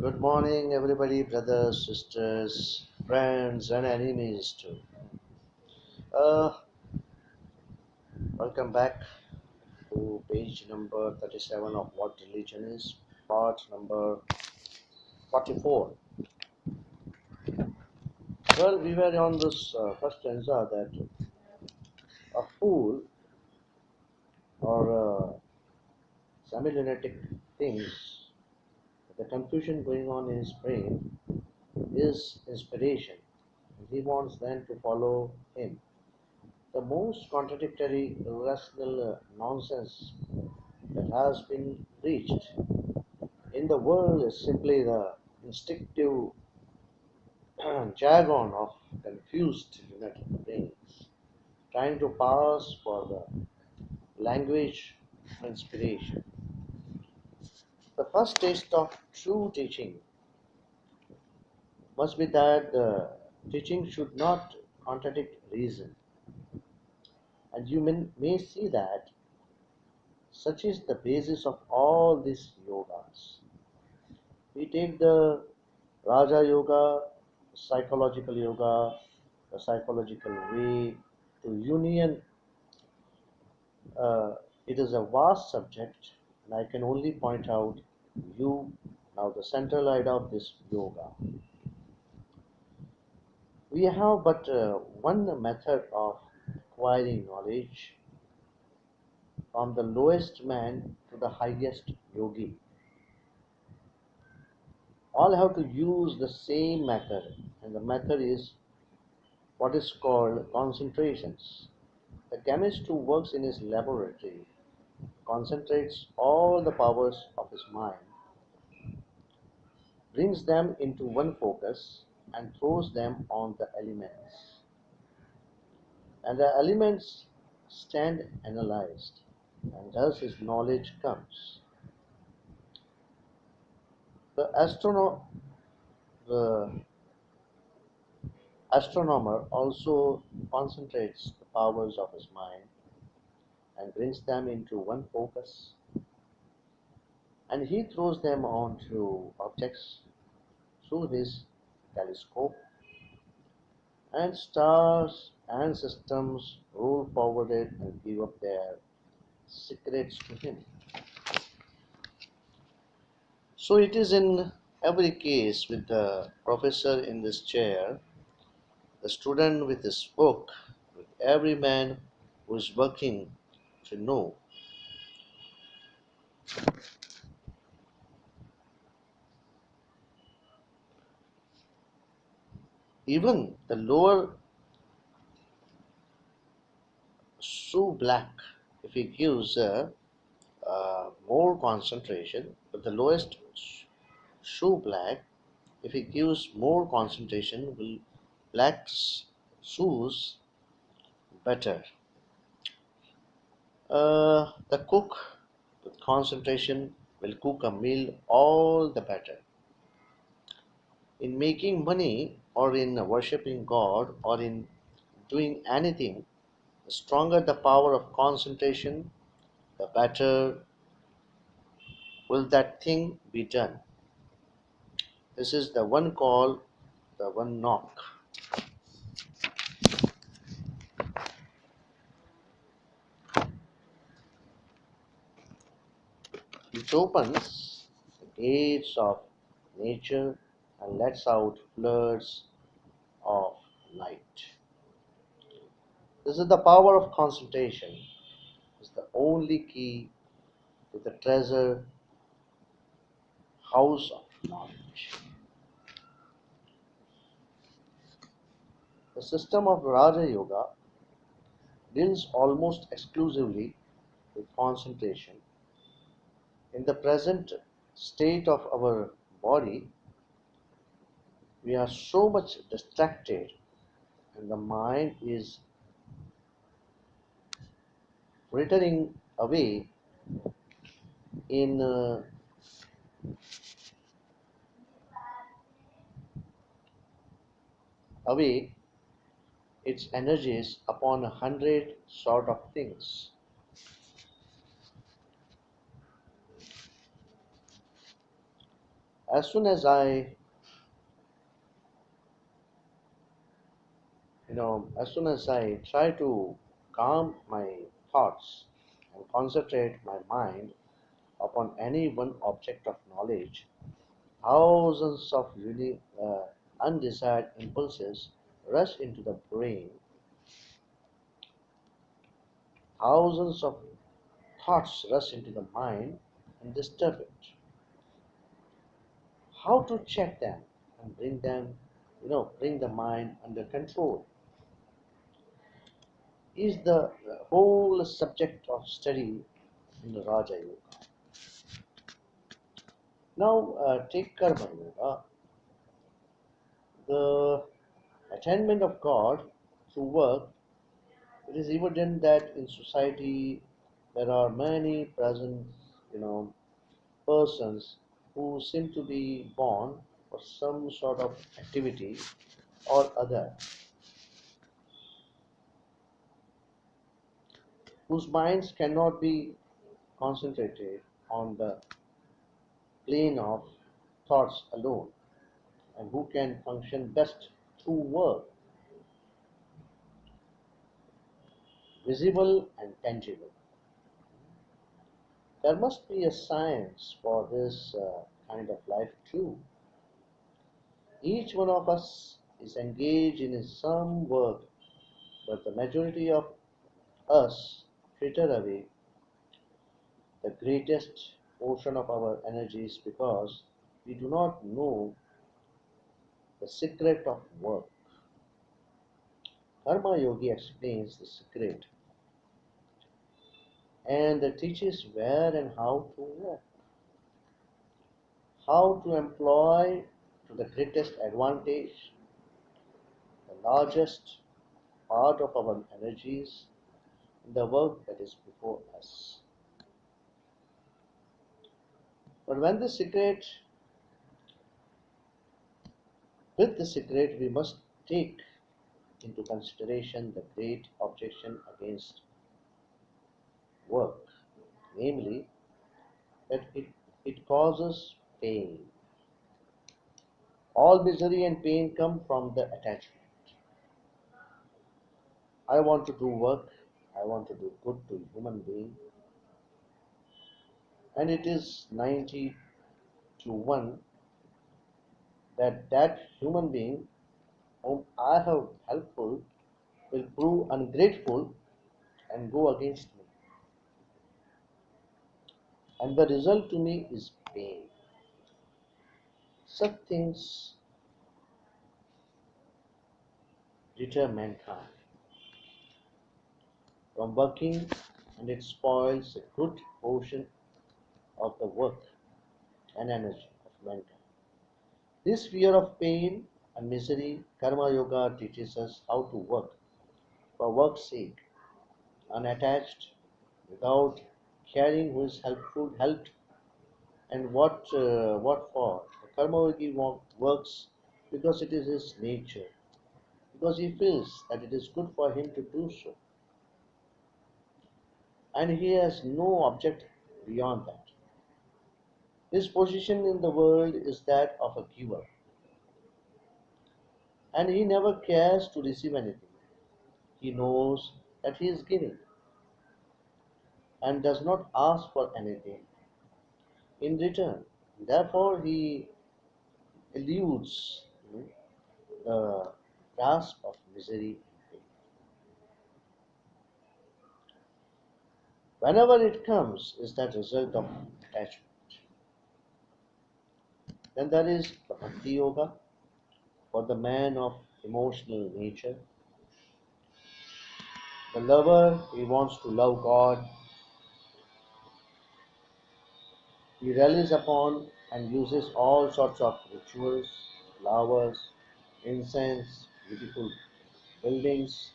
Good morning, everybody, brothers, sisters, friends, and enemies too. Uh, Welcome back to page number 37 of What Religion Is, part number 44. Well, we were on this first stanza that a fool or semi-lunatic thinks the confusion going on in his brain is inspiration. He wants them to follow him. The most contradictory, irrational nonsense that has been reached in the world is simply the instinctive jargon of confused lunatic brains trying to pass for the language of inspiration. The first taste of true teaching must be that the teaching should not contradict reason, and you may see that such is the basis of all these yogas. We take the Raja Yoga, psychological yoga, the psychological way to union. Uh, it is a vast subject, and I can only point out you now the central idea of this yoga. We have but one method of acquiring knowledge from the lowest man to the highest yogi. All have to use the same method, and the method is what is called concentrations. The chemist who works in his laboratory concentrates all the powers of his mind, brings them into one focus, and throws them on the elements. And the elements stand analyzed, and thus his knowledge comes. The, the astronomer also concentrates the powers of his mind and brings them into one focus, and he throws them onto objects through his telescope, and stars and systems roll forward it and give up their secrets to him. So it is in every case with the professor in this chair, the student with his book, with every man who is working to know. Even the lower shoe black, if he gives more concentration, but the lowest shoe black, if he gives more concentration, will black shoes better. The cook with concentration will cook a meal all the better. In making money or in worshipping God or in doing anything, the stronger the power of concentration, the better will that thing be done. This is the one call, the one knock. It opens the gates of nature and lets out floods of light. This is the power of concentration. It's the only key to the treasure house of knowledge. The system of Raja Yoga deals almost exclusively with concentration. In the present state of our body, we are so much distracted, and the mind is frittering in away its energies upon a hundred sort of things. As soon as I, as soon as I try to calm my thoughts and concentrate my mind upon any one object of knowledge, thousands of undesired impulses rush into the brain, thousands of thoughts rush into the mind and disturb it. How to check them and bring the mind under control is the whole subject of study in the Raja Yoga. Now, take Karma Yoga, the attainment of God through work. It is evident that in society there are many present, you know, persons who seem to be born for some sort of activity or other, whose minds cannot be concentrated on the plane of thoughts alone, and who can function best through work, visible and tangible. There must be a science for this kind of life too. Each one of us is engaged in some work, but the majority of us fritter away the greatest portion of our energies because we do not know the secret of work. Karma Yogi explains the secret and teaches where and how to work, how to employ to the greatest advantage the largest part of our energies in the work that is before us. But when the secret, with the secret, we must take into consideration the great objection against work, namely that it causes pain. All misery and pain come from the attachment. I want to do work, I want to do good to human being, and it is 90 to 1 that that human being whom I have helpful will prove ungrateful and go against me. And the result to me is pain. Such things deter mankind from working, and it spoils a good portion of the work and energy of mankind. This fear of pain and misery, Karma Yoga teaches us how to work for work's sake, unattached, without caring who is helped, and what for. The Karma Yogi works because it is his nature, because he feels that it is good for him to do so, and he has no object beyond that. His position in the world is that of a giver, and he never cares to receive anything. He knows that he is giving and does not ask for anything in return. Therefore, he eludes the grasp of misery and pain. Whenever it comes, is that result of attachment. Then there is the Bhakti Yoga for the man of emotional nature. The lover, he wants to love God. He relies upon and uses all sorts of rituals, flowers, incense, beautiful buildings,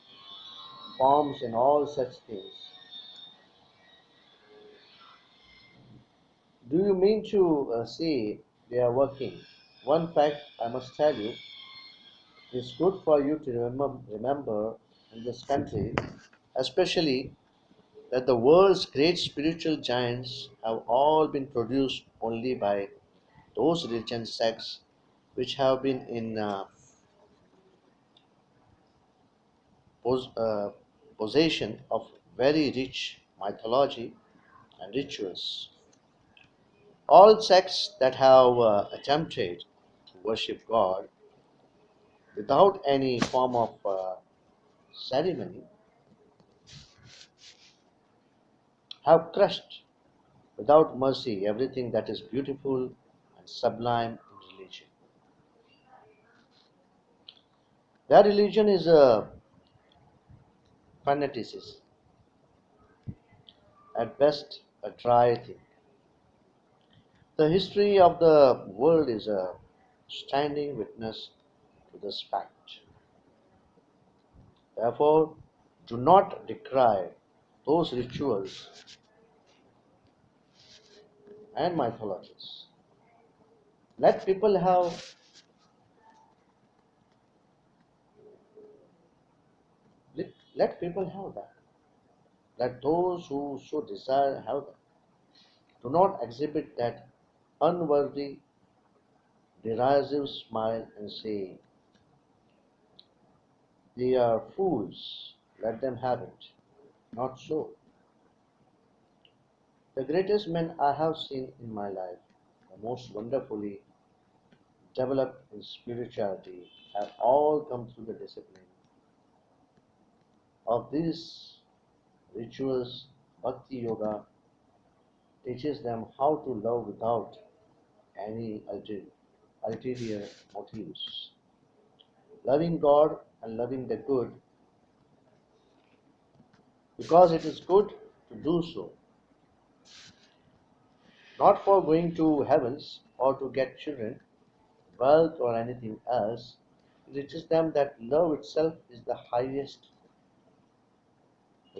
forms, and all such things. Do you mean to say they are working? One fact I must tell you is good for you to remember in this country, especially that the world's great spiritual giants have all been produced only by those religion sects which have been in pos- uh, possession of very rich mythology and rituals. All sects that have attempted to worship God without any form of ceremony have crushed without mercy everything that is beautiful and sublime in religion. Their religion is a fanaticism, at best a dry thing. The history of the world is a standing witness to this fact. Therefore, do not decry those rituals and mythologies. Let people have let people have that. Let those who so desire have that. Do not exhibit that unworthy, derisive smile and say, they are fools, let them have it. Not so. The greatest men I have seen in my life, the most wonderfully developed in spirituality, have all come through the discipline of these rituals. Bhakti Yoga teaches them how to love without any ulterior motives. Loving God and loving the good because it is good to do so, not for going to heavens or to get children, wealth, or anything else. It teaches them that love itself is the highest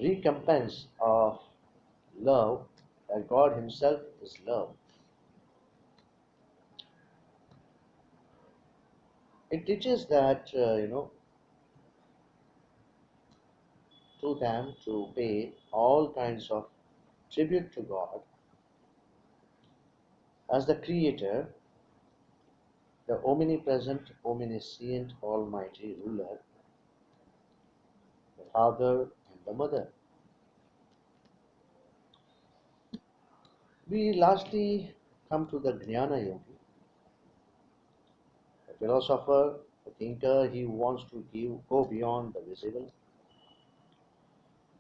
recompense of love, that God Himself is love. It teaches that, to them to pay all kinds of tribute to God as the Creator, the omnipresent, omniscient, almighty ruler, the Father and the Mother. We lastly come to the Jnana Yogi, the philosopher, the thinker. He wants to go beyond the visible.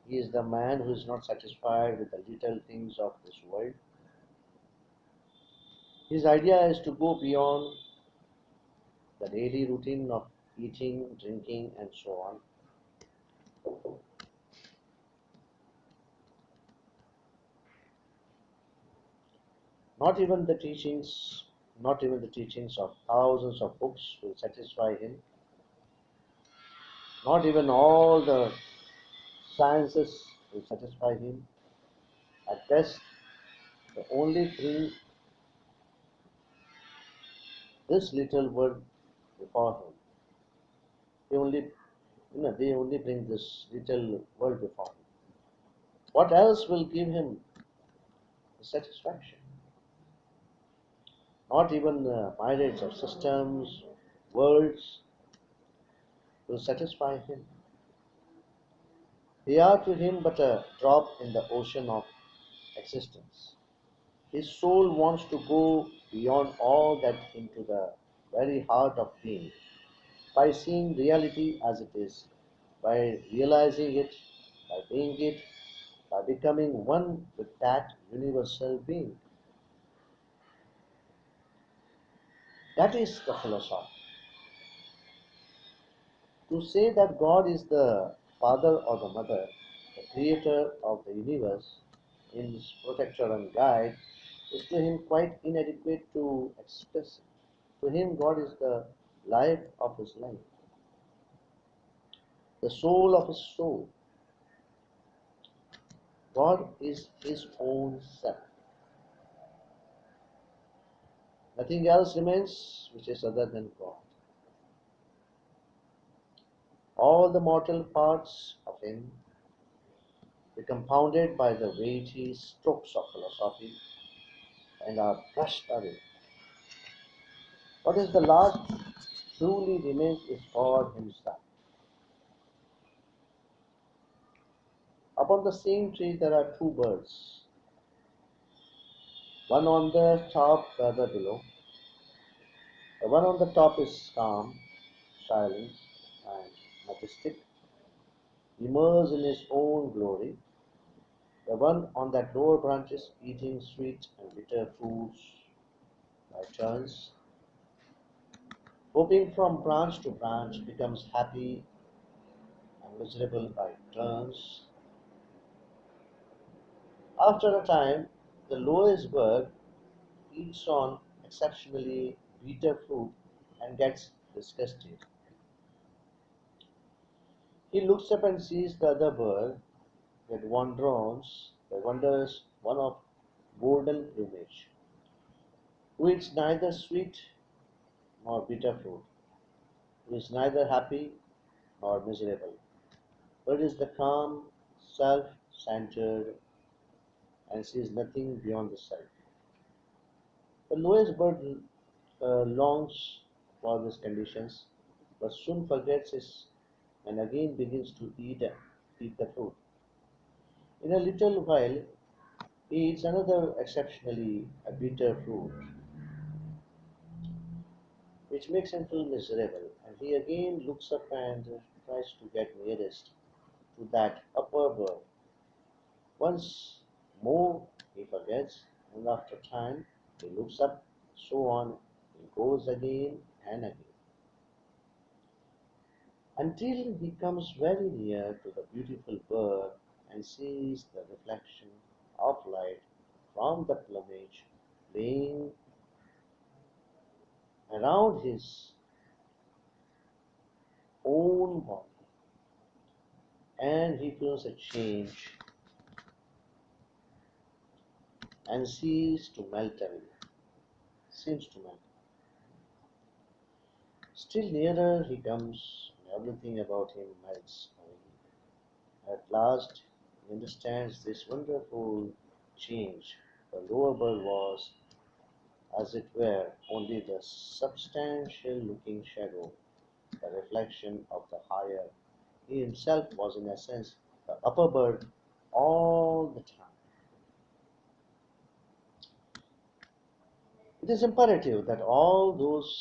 He is the man who is not satisfied with the little things of this world. His idea is to go beyond the daily routine of eating, drinking, and so on. Not even the teachings, not even the teachings of thousands of books will satisfy him. Not even all the sciences will satisfy him. At best, the only thing this little word before him. They only bring this little world before him. What else will give him the satisfaction? Not even the myriads of systems, worlds will satisfy him. They are to him but a drop in the ocean of existence. His soul wants to go beyond all that into the very heart of being by seeing reality as it is, by realizing it, by being it, by becoming one with that universal being. That is the philosophy. To say that God is the father or the mother, the creator of the universe, his protector and guide, is to him quite inadequate to express it. To him, God is the life of his life, the soul of his soul. God is his own self. Nothing else remains which is other than God. All the mortal parts of him, be compounded by the weighty strokes of philosophy, and are brushed away. What is the last truly remains is God Himself. Upon the same tree there are two birds, one on the top, the other below. The one on the top is calm, silent, and majestic, immersed in his own glory. The one on that lower branch is eating sweet and bitter fruits by turns, hopping from branch to branch, becomes happy and miserable by turns. After a time, the lowest bird eats on exceptionally bitter fruit and gets disgusted. He looks up and sees the other bird that wanders one of golden plumage, who eats neither sweet nor bitter fruit, who is neither happy nor miserable, but is the calm, self-centered, and sees nothing beyond the self. The lowest bird longs for these conditions, but soon forgets it and again begins to eat the fruit. In a little while, he eats another exceptionally bitter fruit, which makes him feel miserable, and he again looks up and tries to get nearest to that upper bird. Once more he forgets, and after time he looks up, so on he goes again and again, until he comes very near to the beautiful bird and sees the reflection of light from the plumage playing around his own body, and he feels a change and seems to melt. Still nearer he comes, and everything about him melts away. At last he understands this wonderful change. The lower bird was, as it were, only the substantial looking shadow, the reflection of the higher. He himself was, in a sense, the upper bird all the time. It is imperative that all those